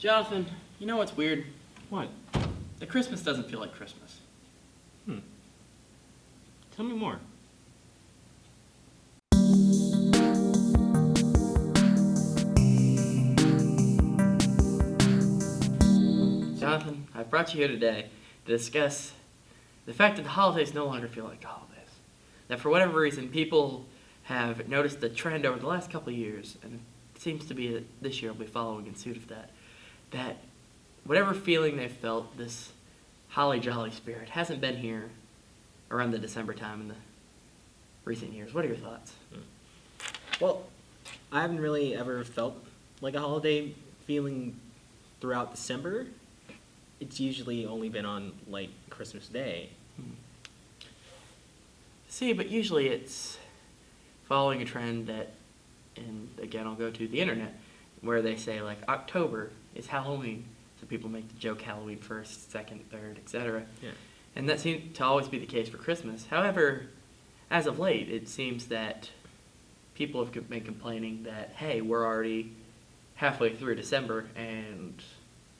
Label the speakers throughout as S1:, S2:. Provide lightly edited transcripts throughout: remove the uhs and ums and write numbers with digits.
S1: Jonathan, you know what's weird?
S2: What?
S1: The Christmas doesn't feel like Christmas.
S2: Tell me more.
S1: Jonathan, I've brought you here today to discuss the fact that the holidays no longer feel like holidays. That for whatever reason, people have noticed the trend over the last couple of years, and it seems to be that this year will be following in suit of that, that whatever feeling they've felt, this holly jolly spirit, hasn't been here around the December time in the recent years. What are your thoughts?
S3: Well, I haven't really ever felt like a holiday feeling throughout December. It's usually only been on, like, Christmas Day.
S1: See, but usually it's following a trend that, and again, I'll go to the internet, where they say, like, October is Halloween. So people make the joke Halloween 1st, 2nd, 3rd, etc.
S3: Yeah.
S1: And that seems to always be the case for Christmas. However, as of late, it seems that people have been complaining that, hey, we're already halfway through December and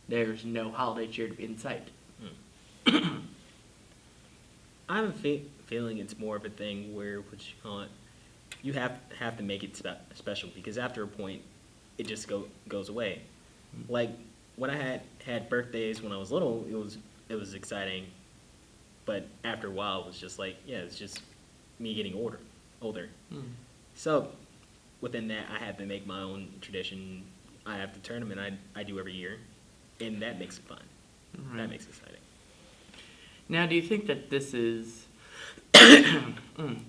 S1: there's no holiday cheer to be in sight.
S3: I have a feeling it's more of a thing where, what you call it, you have to make it special, because after a point, it just goes away. Like, when I had birthdays when I was little, it was exciting, but after a while, it was just like, yeah, it's just me getting older. So, within that, I had to make my own tradition. I have the tournament I do every year, and that makes it fun.
S1: Right.
S3: That makes it exciting.
S1: Now, do you think that this has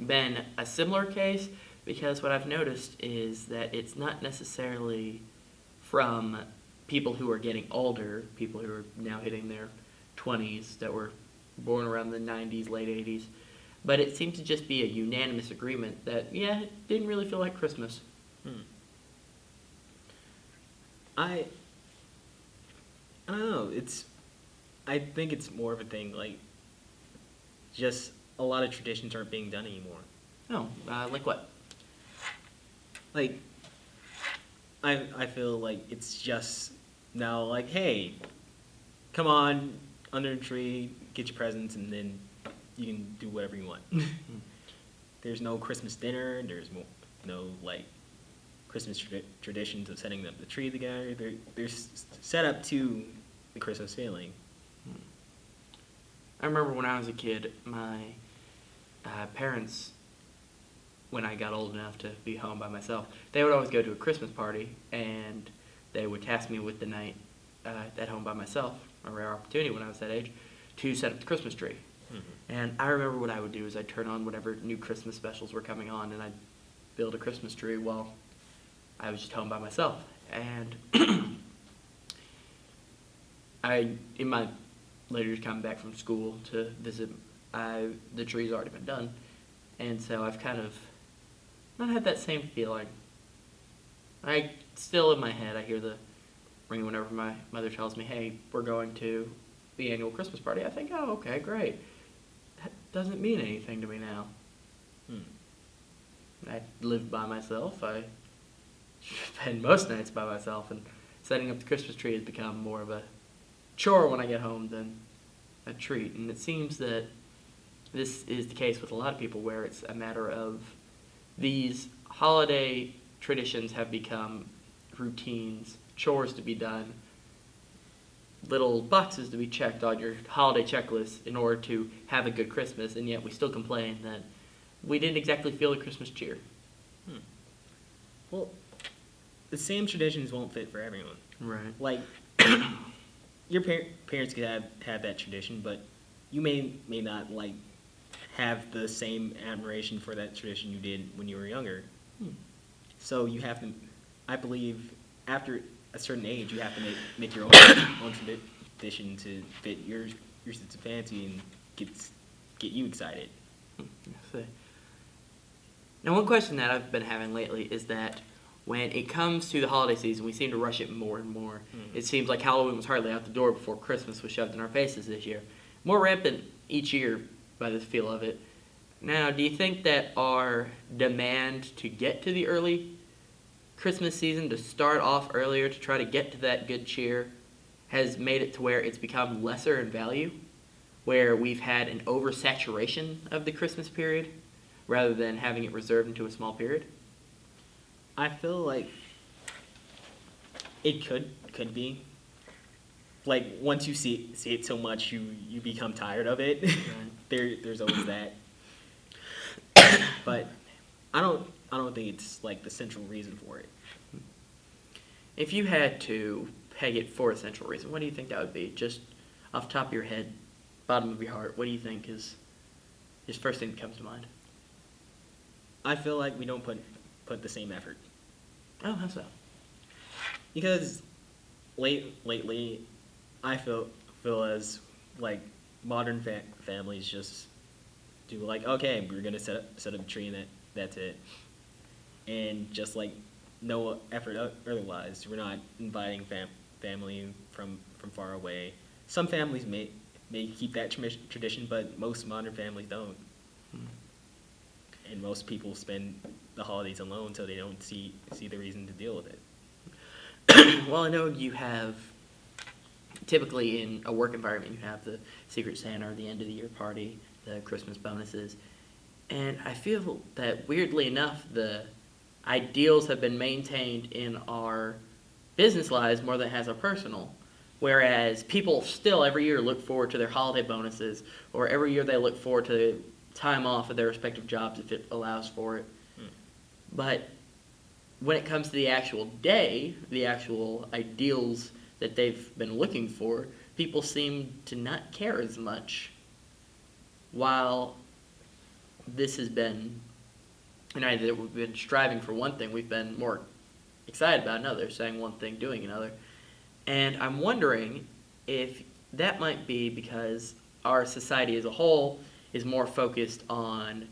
S1: been a similar case? Because what I've noticed is that it's not necessarily from people who are getting older, people who are now hitting their 20s that were born around the 90s, late 80s, but it seemed to just be a unanimous agreement that, yeah, it didn't really feel like Christmas.
S3: I don't know. I think it's more of a thing, like, just a lot of traditions aren't being done anymore.
S1: Oh, like what?
S3: Like, I feel like it's just now like, hey, come on, under the tree, get your presents, and then you can do whatever you want. There's no Christmas dinner. There's no, like, Christmas traditions of setting up the tree together. They're set up to the Christmas feeling.
S1: I remember when I was a kid, my parents, when I got old enough to be home by myself, they would always go to a Christmas party, and they would task me with the night at home by myself, a rare opportunity when I was that age, to set up the Christmas tree. And I remember what I would do is I'd turn on whatever new Christmas specials were coming on, and I'd build a Christmas tree while I was just home by myself. And in my later years coming back from school to visit, the tree's already been done. And so I've kind of not had that same feeling. I still, in my head, I hear the ring whenever my mother tells me, hey, we're going to the annual Christmas party. I think, oh, okay, great. That doesn't mean anything to me now. I live by myself. I spend most nights by myself, and setting up the Christmas tree has become more of a chore when I get home than a treat. And it seems that this is the case with a lot of people, where it's a matter of these holiday traditions have become routines, chores to be done, little boxes to be checked on your holiday checklist in order to have a good Christmas, and yet we still complain that we didn't exactly feel the Christmas cheer.
S3: Well, the same traditions won't fit for everyone.
S1: Right.
S3: Like, your parents could have that tradition, but you may not, like, have the same admiration for that tradition you did when you were younger. So you have to, I believe, after a certain age, you have to make your own tradition to fit your sense of fancy and get you excited.
S1: Now, one question that I've been having lately is that when it comes to the holiday season, we seem to rush it more and more. It seems like Halloween was hardly out the door before Christmas was shoved in our faces this year. More rampant each year by the feel of it. Now, do you think that our demand to get to the early Christmas season, to start off earlier, to try to get to that good cheer, has made it to where it's become lesser in value, where we've had an oversaturation of the Christmas period rather than having it reserved into a small period?
S3: I feel like it could be. Like once you see it so much, you become tired of it.
S1: Right.
S3: There's always that. But I don't think it's like the central reason for it.
S1: If you had to peg it for a central reason, what do you think that would be? Just off the top of your head, bottom of your heart, what do you think is just first thing that comes to mind?
S3: I feel like we don't put the same effort.
S1: Oh, how so?
S3: Because lately, I feel as like modern families just do like, okay, we're gonna set up a tree and that's it, and just like no effort otherwise. We're not inviting family from far away. Some families may keep that tradition, but most modern families don't. And most people spend the holidays alone, so they don't see the reason to deal with it.
S1: Well, I know you have, typically in a work environment, you have the Secret Santa or the end of the year party, the Christmas bonuses. And I feel that weirdly enough, the ideals have been maintained in our business lives more than it has our personal. Whereas people still every year look forward to their holiday bonuses, or every year they look forward to time off of their respective jobs if it allows for it. But when it comes to the actual day, the actual ideals that they've been looking for, people seem to not care as much. While this has been an idea that we've been striving for one thing, we've been more excited about another, saying one thing, doing another. And I'm wondering if that might be because our society as a whole is more focused on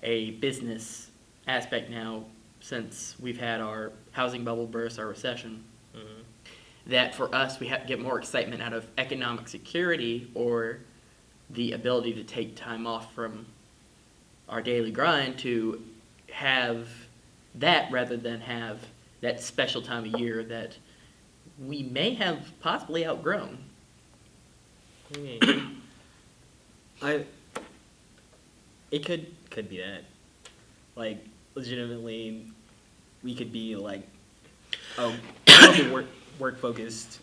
S1: a business aspect now, since we've had our housing bubble burst, our recession, that for us we have to get more excitement out of economic security or the ability to take time off from our daily grind to have that rather than have that special time of year that we may have possibly outgrown.
S3: It could be that. Like, legitimately, we could be like a work-focused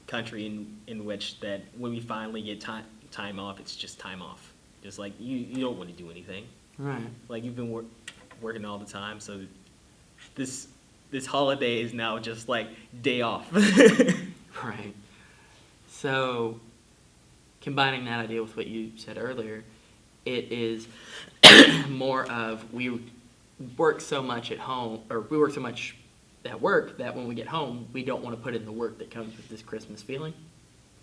S3: country in which that when we finally get time off, it's just time off. Just like you don't want to do anything.
S1: Right.
S3: Like you've been working all the time, so this holiday is now just like day off.
S1: Right. So, combining that idea with what you said earlier, it is more of we work so much at home, or we work so much at work that when we get home, we don't want to put in the work that comes with this Christmas feeling.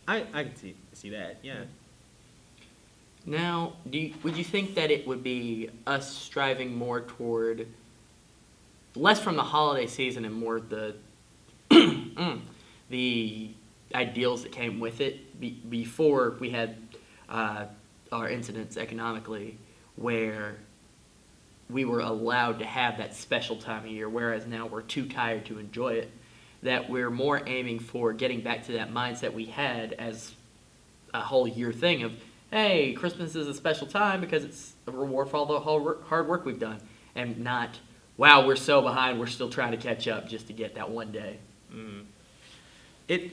S3: I can see that, yeah.
S1: Now, would you think that it would be us striving more toward less from the holiday season and more the the ideals that came with it before we had our incidents economically, where we were allowed to have that special time of year, whereas now we're too tired to enjoy it, that we're more aiming for getting back to that mindset we had as a whole year thing of, hey, Christmas is a special time because it's a reward for all the hard work we've done, and not, wow, we're so behind, we're still trying to catch up just to get that one day.
S3: It,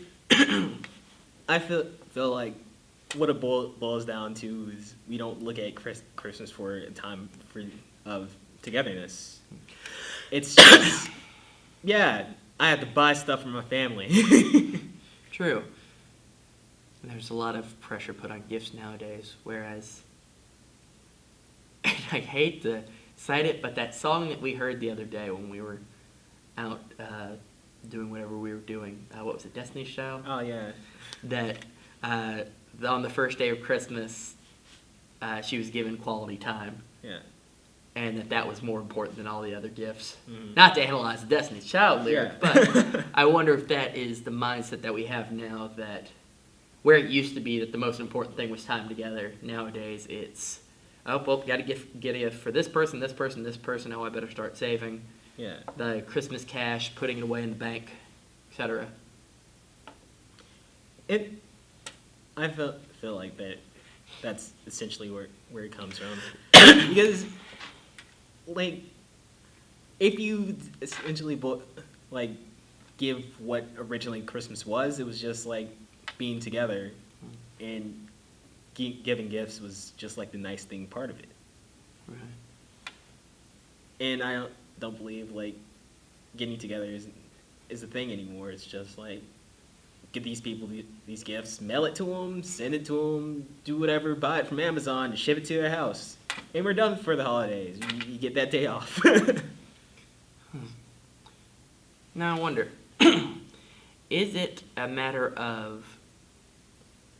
S3: I feel like what it boils down to is we don't look at Christmas for a time of togetherness. It's just, yeah, I have to buy stuff for my family.
S1: True. There's a lot of pressure put on gifts nowadays, whereas, and I hate to cite it, but that song that we heard the other day when we were out doing whatever we were doing, what was it, Destiny's Child?
S3: Oh, yeah.
S1: That on the first day of Christmas, she was given quality time.
S3: Yeah.
S1: And that was more important than all the other gifts.
S3: Mm-hmm.
S1: Not to analyze the Destiny's Child lyric,
S3: Yeah.
S1: but I wonder if that is the mindset that we have now, that where it used to be that the most important thing was time together, nowadays it's, oh, well, got to get a gift for this person, this person, this person, oh, I better start saving.
S3: Yeah.
S1: The Christmas cash, putting it away in the bank, etc.
S3: It, I feel like that's essentially where it comes from. Because, like, if you essentially like give what originally Christmas was, it was just like being together, and giving gifts was just like the nice thing part of it.
S1: Right.
S3: And I don't believe like getting together is a thing anymore. It's just like get these people these gifts, mail it to them, send it to them, do whatever, buy it from Amazon, and ship it to their house, and we're done for the holidays. You get that day off.
S1: Now I wonder, is it a matter of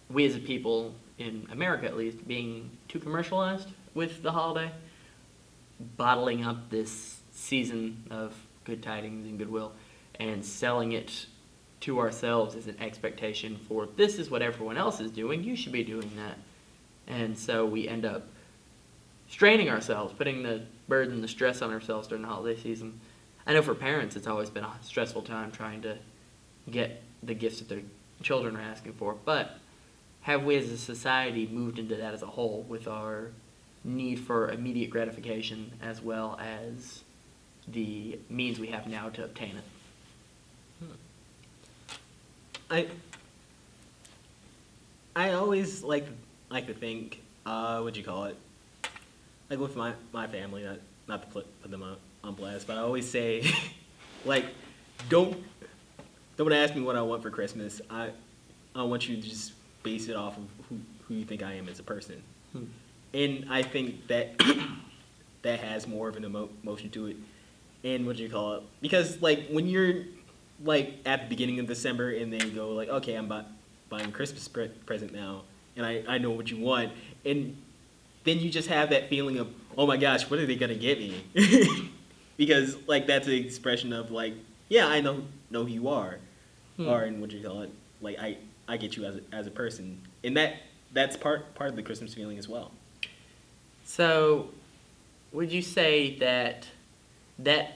S1: we as a people, in America at least, being too commercialized with the holiday? Bottling up this season of good tidings and goodwill and selling it to ourselves as an expectation for this is what everyone else is doing, you should be doing that. And so we end up straining ourselves, putting the burden, the stress on ourselves during the holiday season. I know for parents it's always been a stressful time trying to get the gifts that their children are asking for, but have we as a society moved into that as a whole with our need for immediate gratification as well as the means we have now to obtain it?
S3: I always like to think, what'd you call it? Like with my family, not to put them on blast, but I always say, like, don't ask me what I want for Christmas. I want you to just base it off of who you think I am as a person. And I think that that has more of an emotion to it. And what do you call it? Because like when you're like at the beginning of December and then you go like, okay, I'm buying a Christmas present now, and I know what you want, and then you just have that feeling of, oh my gosh, what are they gonna get me? Because like that's an expression of like, yeah, I know who you are, or in what you call it, like I get you as a person, and that's part of the Christmas feeling as well.
S1: So, would you say that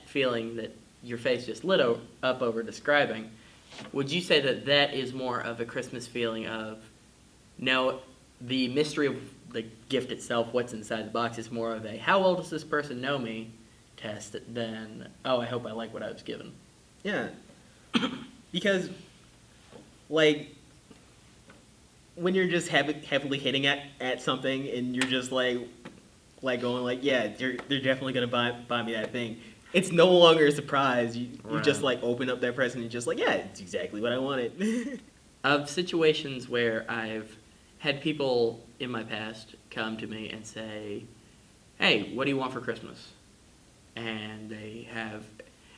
S1: feeling that your face just lit up over describing, would you say that that is more of a Christmas feeling of, no, the mystery of the gift itself, what's inside the box, is more of a how well does this person know me test than, oh, I hope I like what I was given?
S3: Yeah. Because, like, when you're just heavily hitting at something and you're just like going like, yeah, they're definitely gonna buy me that thing. It's no longer a surprise. You just like open up that present and just like, yeah, it's exactly what I wanted.
S1: Of situations where I've had people in my past come to me and say, hey, what do you want for Christmas? And they have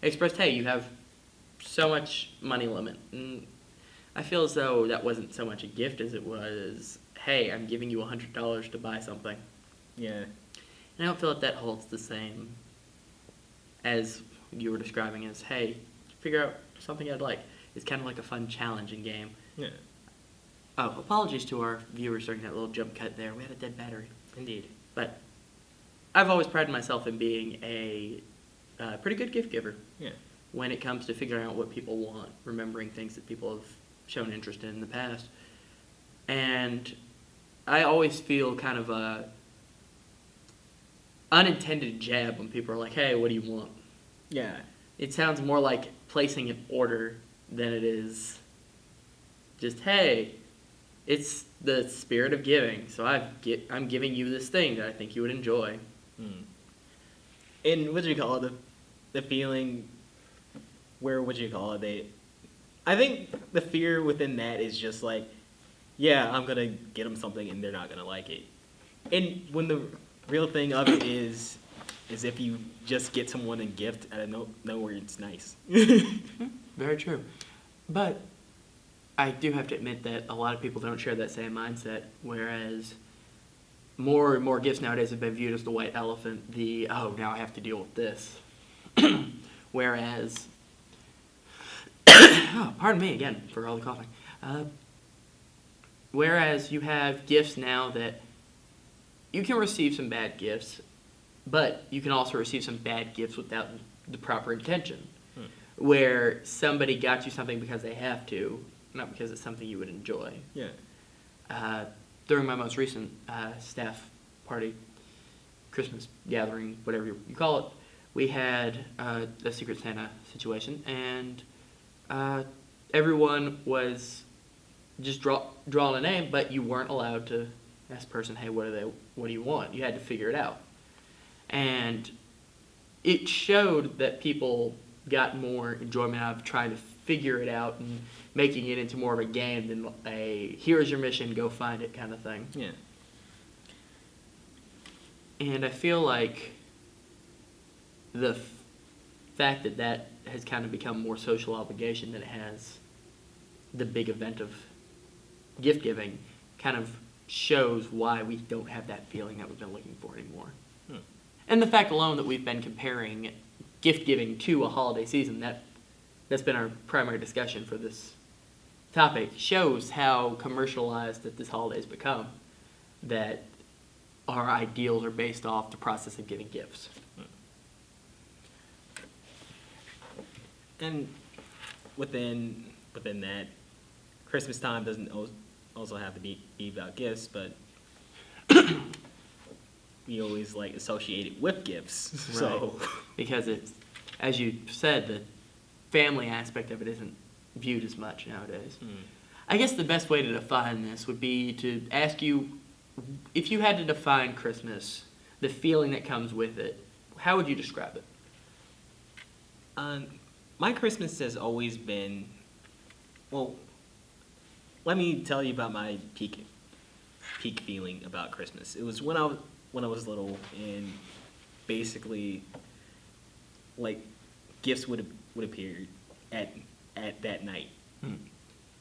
S1: expressed, hey, you have so much money limit. And I feel as though that wasn't so much a gift as it was, hey, I'm giving you $100 to buy something.
S3: Yeah.
S1: And I don't feel that that holds the same as you were describing as, hey, figure out something I'd like. It's kind of like a fun, challenging game.
S3: Yeah.
S1: Oh, apologies to our viewers during that little jump cut there. We had a dead battery.
S3: Indeed.
S1: But I've always prided myself in being a pretty good gift giver.
S3: Yeah.
S1: When it comes to figuring out what people want, remembering things that people have shown interest in the past. And I always feel kind of a unintended jab when people are like, hey, what do you want?
S3: Yeah.
S1: It sounds more like placing an order than it is just, hey, it's the spirit of giving, so I'm giving you this thing that I think you would enjoy.
S3: And what do you call it? The feeling where, what do you call it? I think the fear within that is just like, yeah, I'm going to get them something and they're not going to like it. And when the real thing of it is if you just get someone a gift out of nowhere, it's nice.
S1: Very true. But I do have to admit that a lot of people don't share that same mindset, whereas more and more gifts nowadays have been viewed as the white elephant, oh, now I have to deal with this. Whereas, oh, pardon me again for all the coughing. Whereas you have gifts now that you can receive some bad gifts, but you can also receive some bad gifts without the proper intention. Where somebody got you something because they have to, not because it's something you would enjoy.
S3: Yeah.
S1: During my most recent staff party, Christmas gathering, whatever you call it, we had a Secret Santa situation, and everyone was just drawing a name, but you weren't allowed to ask the person, hey, what do you want? You had to figure it out. And it showed that people got more enjoyment out of trying to figure it out and making it into more of a game than a here's your mission, go find it kind of thing.
S3: Yeah.
S1: And I feel like the fact that has kind of become more social obligation than it has the big event of gift giving kind of shows why we don't have that feeling that we've been looking for anymore. And the fact alone that we've been comparing gift giving to a holiday season, that's been our primary discussion for this topic, shows how commercialized that this holiday's become, that our ideals are based off the process of giving gifts.
S3: And within that, Christmas time doesn't also have to be about gifts, but we always like associate it with gifts. So
S1: because it's, as you said, the family aspect of it isn't viewed as much nowadays. I guess the best way to define this would be to ask you, if you had to define Christmas, the feeling that comes with it, how would you describe it?
S3: My Christmas has always been, well, let me tell you about my peak feeling about Christmas. It was when I was little, and basically, like, gifts would appear at that night.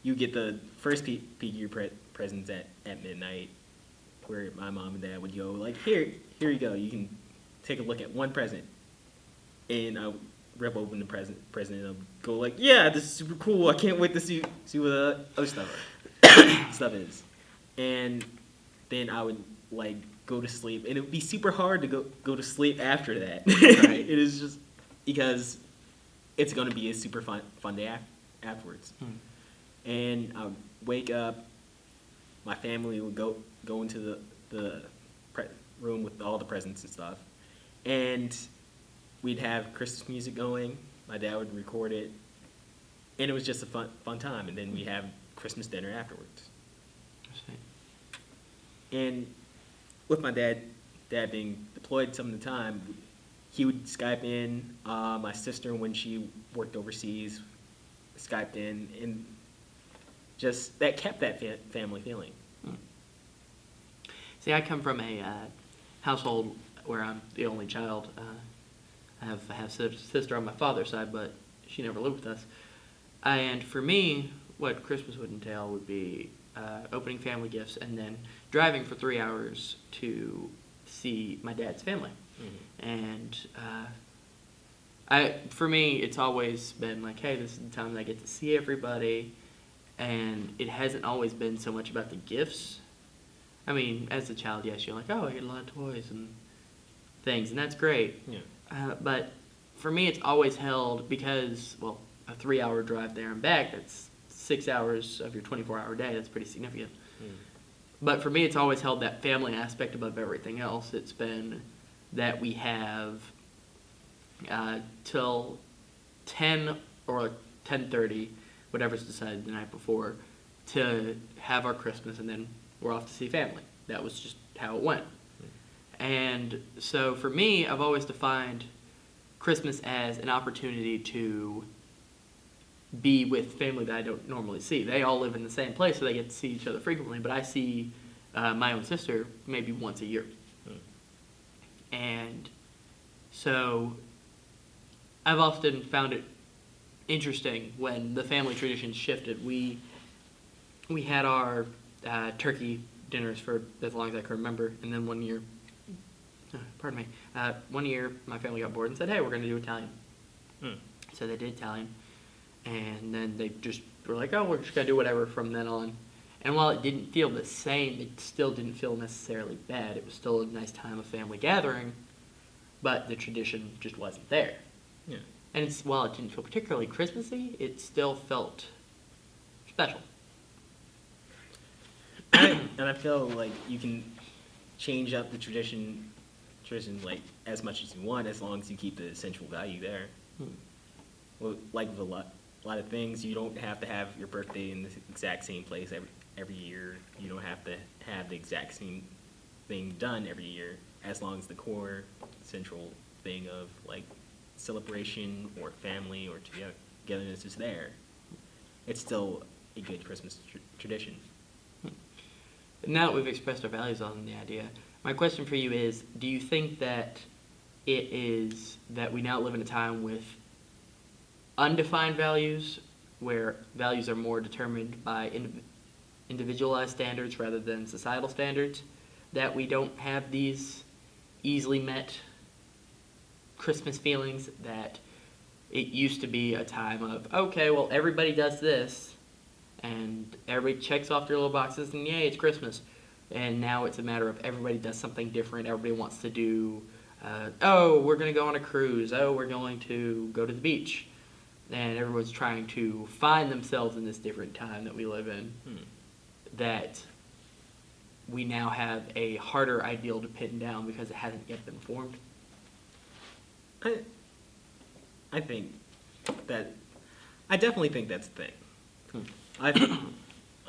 S3: You get the first peek of your presents at midnight, where my mom and dad would go like, here you go, you can take a look at one present, and I would rip open the present and I'll go like, yeah, this is super cool, I can't wait to see what the other stuff is. And then I would like go to sleep, and it would be super hard to go to sleep after that. Right? It is just because it's going to be a super fun day afterwards. And I would wake up, my family would go into the room with all the presents and stuff, and we'd have Christmas music going. My dad would record it, and it was just a fun time. And then we have Christmas dinner afterwards. And with my dad being deployed some of the time, he would Skype in. My sister, when she worked overseas, Skyped in, and just that kept that family feeling.
S1: See, I come from a household where I'm the only child. I have a sister on my father's side, but she never lived with us. And for me, what Christmas would entail would be opening family gifts and then driving for 3 hours to see my dad's family. And for me, it's always been like, hey, this is the time that I get to see everybody. And it hasn't always been so much about the gifts. I mean, as a child, yes, you're like, oh, I get a lot of toys and things, and that's great.
S3: Yeah.
S1: But for me, it's always held because, well, a 3-hour drive there and back, that's 6 hours of your 24-hour day. That's pretty significant. But for me, it's always held that family aspect above everything else. It's been that we have till 10 or 10:30, whatever's decided the night before, to have our Christmas, and then we're off to see family. That was just how it went. And so for me, I've always defined Christmas as an opportunity to be with family that I don't normally see. They all live in the same place, so they get to see each other frequently, but I see my own sister maybe once a year. And so I've often found it interesting when the family traditions shifted. We had our turkey dinners for as long as I can remember, and then one year my family got bored and said, hey, we're going to do Italian. So they did Italian, and then they just were like, oh, we're just going to do whatever from then on. And while it didn't feel the same, it still didn't feel necessarily bad. It was still a nice time of family gathering, but the tradition just wasn't there.
S3: Yeah.
S1: And while it didn't feel particularly Christmassy, it still felt special.
S3: And I feel like you can change up the tradition like as much as you want, as long as you keep the central value there.
S1: Hmm.
S3: Well, like with a lot of things, you don't have to have your birthday in the exact same place every year. You don't have to have the exact same thing done every year, as long as the core central thing of like celebration or family or togetherness is there. It's still a good Christmas tradition.
S1: Now that we've expressed our values on the idea, my question for you is, do you think that it is that we now live in a time with undefined values, where values are more determined by individualized standards rather than societal standards, that we don't have these easily met Christmas feelings, that it used to be a time of, okay, well, everybody does this, and everybody checks off their little boxes, and yay, it's Christmas. And now it's a matter of everybody does something different. Everybody wants to do, oh, we're going to go on a cruise. Oh, we're going to go to the beach. And everyone's trying to find themselves in this different time that we live in. That we now have a harder ideal to pin down because it hasn't yet been formed.
S3: I think that I definitely think that's the thing.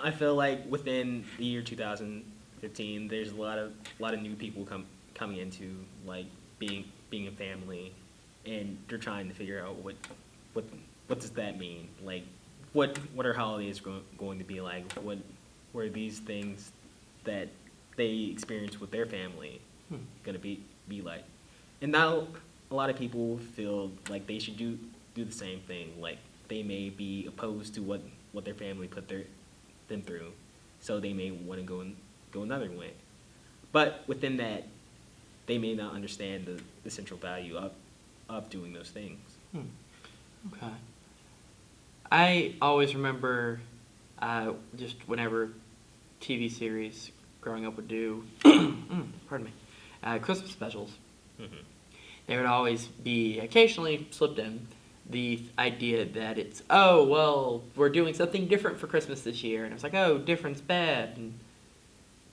S3: I feel like within the year 2015, there's a lot of new people coming into like being a family, and they're trying to figure out what does that mean? Like, what are holidays going to be like? What are these things that they experience with their family going to be like? And now a lot of people feel like they should do the same thing. Like, they may be opposed to what their family put them through, so they may want to go another way. But within that, they may not understand the central value of doing those things.
S1: Okay. I always remember just whenever TV series growing up would do, pardon me, Christmas specials, there would always be occasionally slipped in the idea that it's, oh, well, we're doing something different for Christmas this year. And it's like, oh, different's bad, and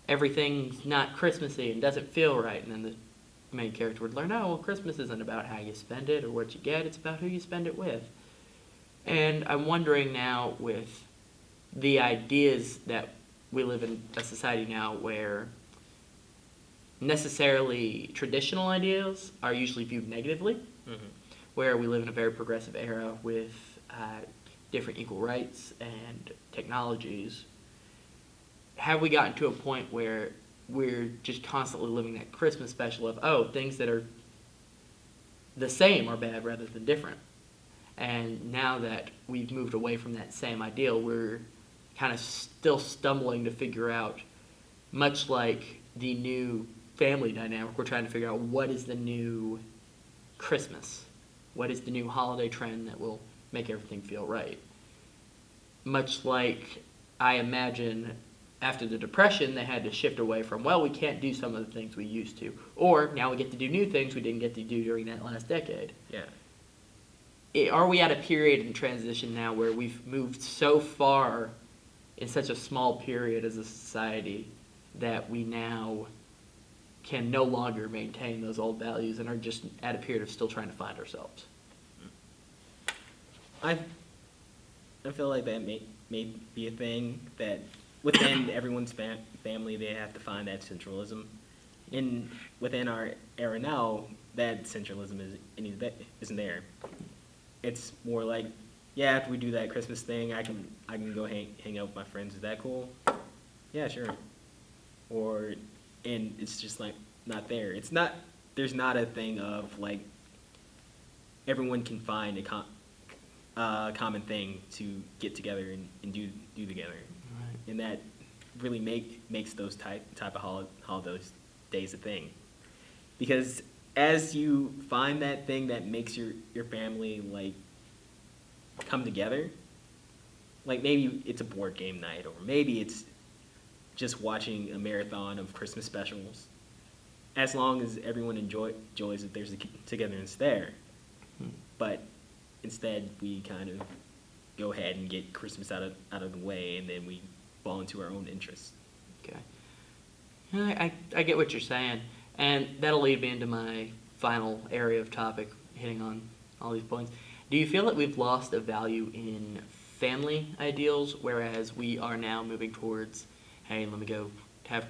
S1: everything's not Christmassy and doesn't feel right. And then the main character would learn, oh, well, Christmas isn't about how you spend it or what you get, it's about who you spend it with. And I'm wondering now, with the ideas that we live in a society now where necessarily traditional ideas are usually viewed negatively, where we live in a very progressive era with different equal rights and technologies, have we gotten to a point where we're just constantly living that Christmas special of, oh, things that are the same are bad rather than different? And now that we've moved away from that same ideal, we're kind of still stumbling to figure out, much like the new family dynamic, we're trying to figure out what is the new Christmas? What is the new holiday trend that will make everything feel right? Much like, I imagine, after the Depression, they had to shift away from, well, we can't do some of the things we used to. Or, now we get to do new things we didn't get to do during that last decade.
S3: Yeah.
S1: Are we at a period in transition now where we've moved so far in such a small period as a society that we now can no longer maintain those old values and are just at a period of still trying to find ourselves?
S3: I feel like that may be a thing that within everyone's family, they have to find that centralism. Within our era now, that centralism isn't there. It's more like, yeah, after we do that Christmas thing, I can go hang out with my friends. Is that cool? Yeah, sure. And it's just like not there. There's not a thing of like everyone can find a common thing to get together and do together.
S1: Right.
S3: And that really makes those type of holidays a thing. Because as you find that thing that makes your family like come together, like maybe it's a board game night, or maybe it's just watching a marathon of Christmas specials. As long as everyone enjoys it, there's a togetherness there. But instead, we kind of go ahead and get Christmas out of the way, and then we fall into our own interests.
S1: Okay. I get what you're saying, and that'll lead me into my final area of topic, hitting on all these points. Do you feel that we've lost a value in family ideals, whereas we are now moving towards, hey, let me go have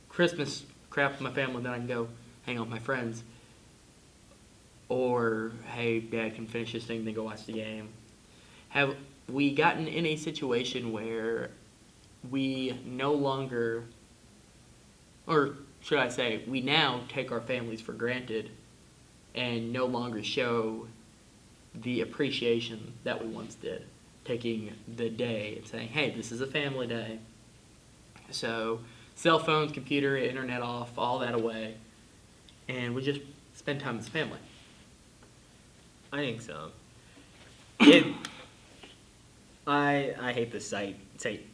S1: Christmas crap with my family, then I can go hang out with my friends, or hey, Dad can finish this thing, then go watch the game? Have we gotten in a situation where we no longer, or should I say, we now take our families for granted and no longer show the appreciation that we once did? Taking the day and saying, hey, this is a family day. So cell phones, computer, internet off, all that away, and we just spend time as a family.
S3: I think so. I hate the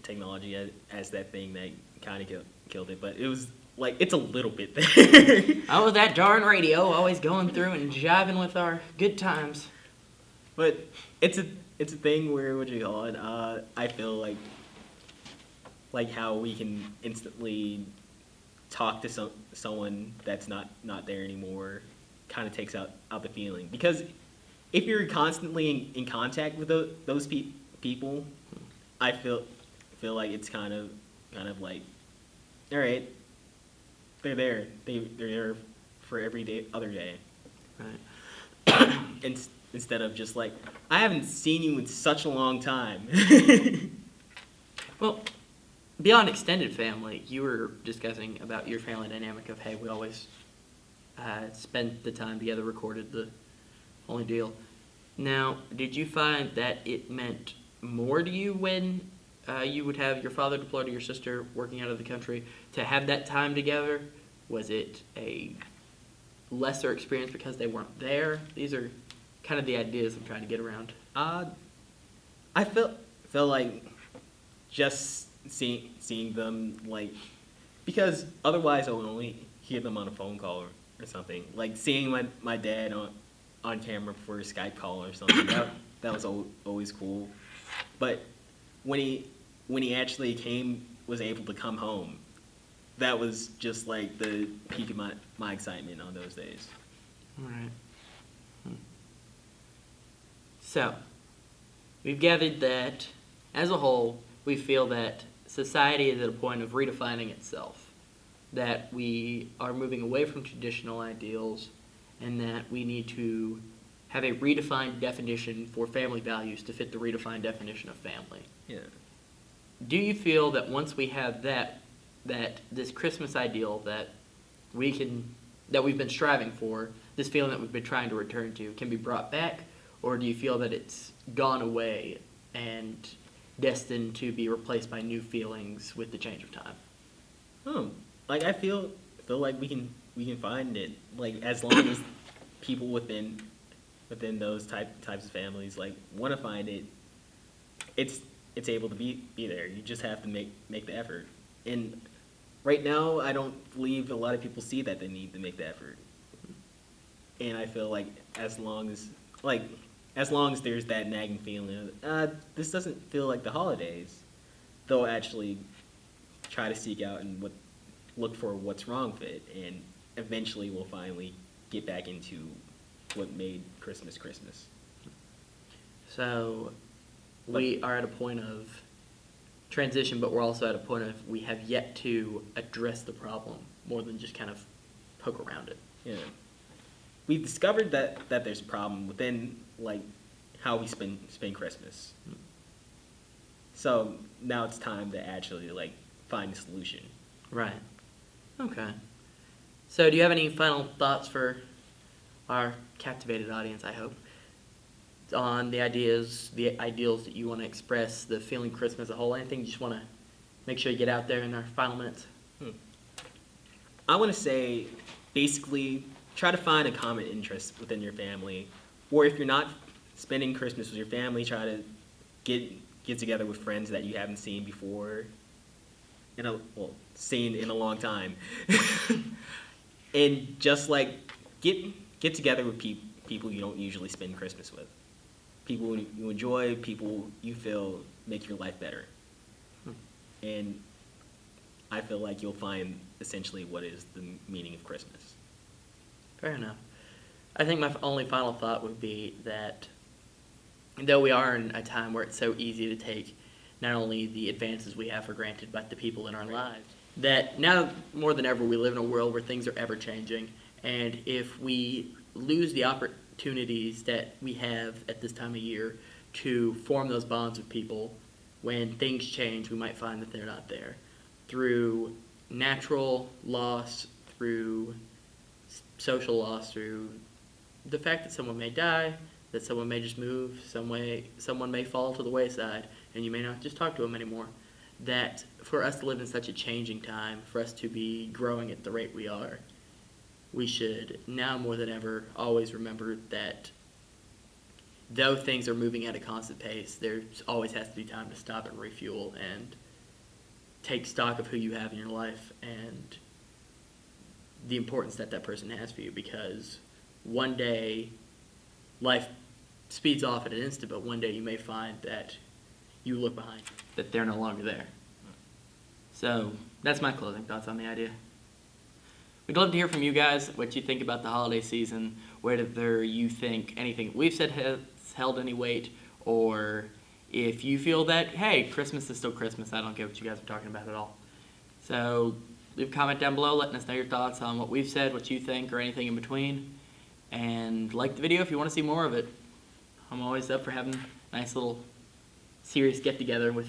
S3: technology as that thing that kind of killed it, but it was like, it's a little bit there.
S1: Oh, that darn radio, always going through and jiving with our good times.
S3: But it's a thing where, what do you call it? I feel like how we can instantly talk to someone that's not there anymore kind of takes out the feeling. Because if you're constantly in contact with those people, I feel like it's kind of like, all right, they're there. They're there for every other day.
S1: Right.
S3: Instead of just like, I haven't seen you in such a long time.
S1: Well, beyond extended family, you were discussing about your family dynamic of, hey, we always spent the time together, recorded the only deal. Now, did you find that it meant more to you when you would have your father deployed to your sister working out of the country to have that time together? Was it a lesser experience because they weren't there? These are kind of the ideas I'm trying to get around.
S3: I feel like just seeing them, like, because otherwise I would only hear them on a phone call or something. Like seeing my dad on camera for a Skype call or something, that was always cool. But when he actually was able to come home, that was just like the peak of my excitement on those days.
S1: All right. So, we've gathered that, as a whole, we feel that society is at a point of redefining itself, that we are moving away from traditional ideals, and that we need to have a redefined definition for family values to fit the redefined definition of family.
S3: Yeah.
S1: Do you feel that once we have that this Christmas ideal that we've been striving for, this feeling that we've been trying to return to, can be brought back? Or do you feel that it's gone away and destined to be replaced by new feelings with the change of time?
S3: Like I feel like we can find it, like, as long as people within those types of families like want to find it. It's able to be there. You just have to make the effort. And right now, I don't believe a lot of people see that they need to make the effort. And I feel like as long as there's that nagging feeling of, this doesn't feel like the holidays, they'll actually try to seek out and look for what's wrong with it, and eventually we'll finally get back into what made Christmas Christmas.
S1: So we are at a point of transition, but we're also at a point of we have yet to address the problem more than just kind of poke around it.
S3: Yeah. We've discovered that there's a problem within, like, how we spend Christmas. So now it's time to actually, like, find a solution.
S1: Right. Okay. So do you have any final thoughts for our captivated audience, I hope, on the ideals that you want to express, the feeling Christmas as a whole? Anything you just want to make sure you get out there in our final minutes?
S3: I want to say, basically, try to find a common interest within your family. Or if you're not spending Christmas with your family, try to get together with friends that you haven't seen before, seen in a long time. And just, like, get together with people you don't usually spend Christmas with. people you enjoy, people you feel make your life better. And I feel like you'll find essentially what is the meaning of Christmas.
S1: Fair enough. I think my only final thought would be that though we are in a time where it's so easy to take not only the advances we have for granted, but the people in our lives, that now more than ever we live in a world where things are ever changing, and if we lose the opportunities that we have at this time of year to form those bonds with people, when things change, we might find that they're not there. Through natural loss, through social loss, through the fact that someone may die, that someone may just move, someone may fall to the wayside, and you may not just talk to them anymore. That for us to live in such a changing time, for us to be growing at the rate we are, we should now more than ever always remember that though things are moving at a constant pace, there always has to be time to stop and refuel and take stock of who you have in your life and the importance that that person has for you, because one day life speeds off at an instant, but one day you may find that you look behind you, that they're no longer there. So that's my closing thoughts on the idea. We'd love to hear from you guys what you think about the holiday season, whether you think anything we've said has held any weight, or if you feel that, hey, Christmas is still Christmas. I don't get what you guys are talking about at all. So leave a comment down below letting us know your thoughts on what we've said, what you think, or anything in between. And like the video if you want to see more of it. I'm always up for having a nice little serious get-together with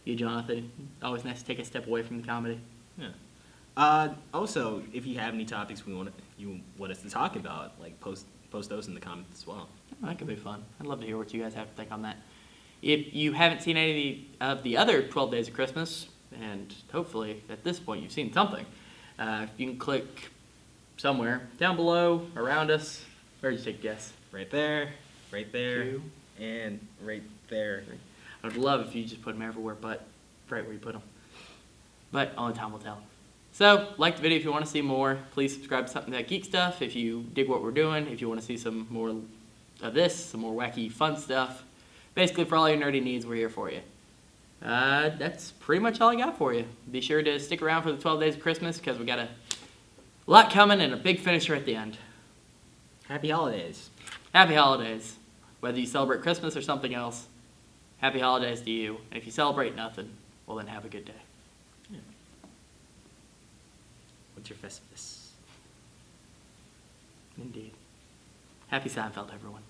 S1: you, Jonathan. Always nice to take a step away from the comedy.
S3: Yeah. Also, if you have any topics you want us to talk about, like post those in the comments as well.
S1: Oh, that could be fun. I'd love to hear what you guys have to think on that. If you haven't seen any of the other 12 Days of Christmas, and hopefully at this point you've seen something, you can click somewhere down below, around us. Where did you take a guess?
S3: Right there, and right there.
S1: I would love if you just put them everywhere, but right where you put them. But only time will tell. So, like the video if you want to see more. Please subscribe to Something That Geek Stuff if you dig what we're doing. If you want to see some more of this, some more wacky, fun stuff. Basically, for all your nerdy needs, we're here for you. That's pretty much all I got for you. Be sure to stick around for the 12 Days of Christmas, because we got a lot coming and a big finisher at the end.
S3: Happy holidays.
S1: Happy holidays. Whether you celebrate Christmas or something else, happy holidays to you. And if you celebrate nothing, well then have a good day.
S3: Yeah. What's your Festivus?
S1: Indeed. Happy Seinfeld, everyone.